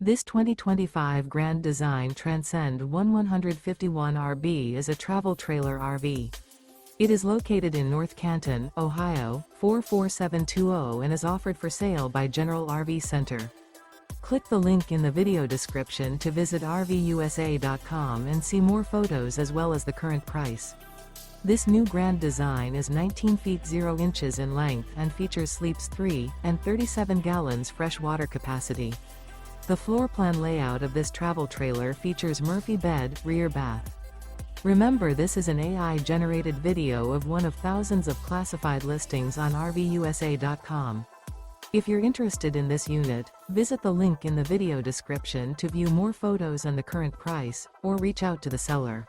This 2025 Grand Design Transcend One 151RB is a travel trailer RV. It is located in North Canton, Ohio, 44720 and is offered for sale by General RV Center. Click the link in the video description to visit RVUSA.com and see more photos as well as the current price. This new Grand Design is 19 feet 0 inches in length and features sleeps 3 and 37 gallons fresh water capacity. The floor plan layout of this travel trailer features Murphy bed, rear bath. Remember, this is an AI-generated video of one of thousands of classified listings on RVUSA.com. If you're interested in this unit, visit the link in the video description to view more photos and the current price, or reach out to the seller.